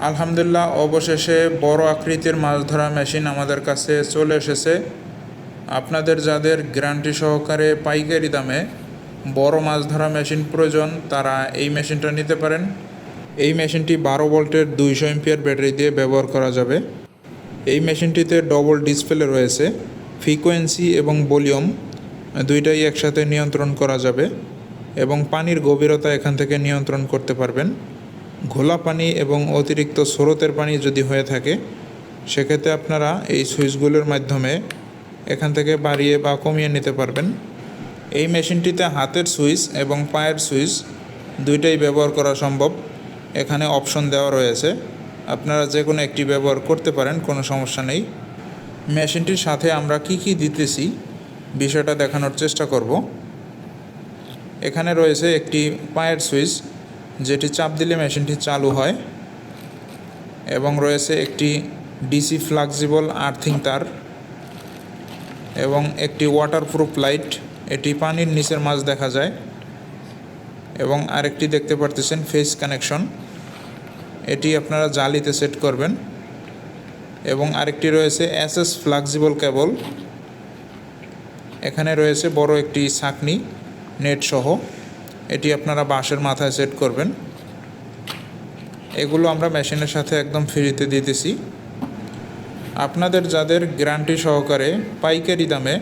আলহামদুলিল্লাহ, অবশেষে বড় আকৃতির মাছ ধরা মেশিন আমাদের কাছে চলে এসেছে। আপনাদের যাদের গ্যারান্টি সহকারে পাইকারি দামে বড় মাছ ধরা মেশিন প্রয়োজন, তারা এই মেশিনটা নিতে পারেন। এই মেশিনটি 12 ভোল্টের 200 এম্পিয়ার ব্যাটারি দিয়ে ব্যবহার করা যাবে। এই মেশিনটিতে ডবল ডিসপ্লে রয়েছে, ফ্রিকোয়েন্সি এবং ভলিউম দুইটাই একসাথে নিয়ন্ত্রণ করা যাবে এবং পানির গভীরতা এখান থেকে নিয়ন্ত্রণ করতে পারবেন। ঘোলা পানি এবং অতিরিক্ত স্রোতের পানি যদি হয়ে থাকে, সেক্ষেত্রে আপনারা এই সুইচগুলোর মাধ্যমে এখান থেকে বাড়িয়ে বা কমিয়ে নিতে পারবেন। এই মেশিনটিতে হাতের সুইচ এবং পায়ের সুইচ দুইটাই ব্যবহার করা সম্ভব। এখানে অপশন দেওয়া রয়েছে, আপনারা যে কোনো একটি ব্যবহার করতে পারেন, কোনো সমস্যা নেই। মেশিনটির সাথে আমরা কি দিতেছি বিষয়টা দেখানোর চেষ্টা করব। এখানে রয়েছে একটি পায়ের সুইচ, যেটি চাপ দিলে মেশিনটি চালু হয়, এবং রয়েছে একটি ডিসি ফ্লেক্সিবল আর্থিং তার এবং একটি ওয়াটারপ্রুফ লাইট, এটি পানির নিচের মাছ দেখা যায়। এবং আরেকটি দেখতে পারতেছেন ফেস কানেকশন, এটি আপনারা জালিতে সেট করবেন। এবং আরেকটি রয়েছে এসএস ফ্লেক্সিবল কেবল। এখানে রয়েছে বড় একটি ছাঁকনি নেট সহ, এটি আপনারা বাঁশের মাথায় সেট করবেন। এগুলো আমরা মেশিনের সাথে একদম ফ্রিতে দিতেছি। আপনাদের যাদের গ্যারান্টি সহকারে পাইকারি দামে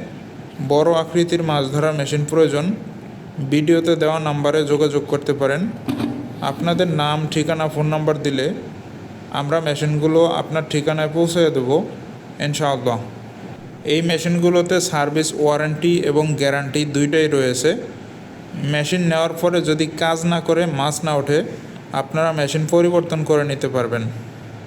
বড় আকৃতির মাছ ধরার মেশিন প্রয়োজন, ভিডিওতে দেওয়া নাম্বারে যোগাযোগ করতে পারেন। আপনাদের নাম, ঠিকানা, ফোন নাম্বার দিলে আমরা মেশিনগুলো আপনার ঠিকানায় পৌঁছে দেবো ইনশাআল্লাহ। এই মেশিনগুলোতে সার্ভিস ওয়ারেন্টি এবং গ্যারান্টি দুইটাই রয়েছে। মেশিন নেওয়ার পরে যদি কাজ না করে, মাছ না ওঠে, আপনারা মেশিন পরিবর্তন করে নিতে পারবেন।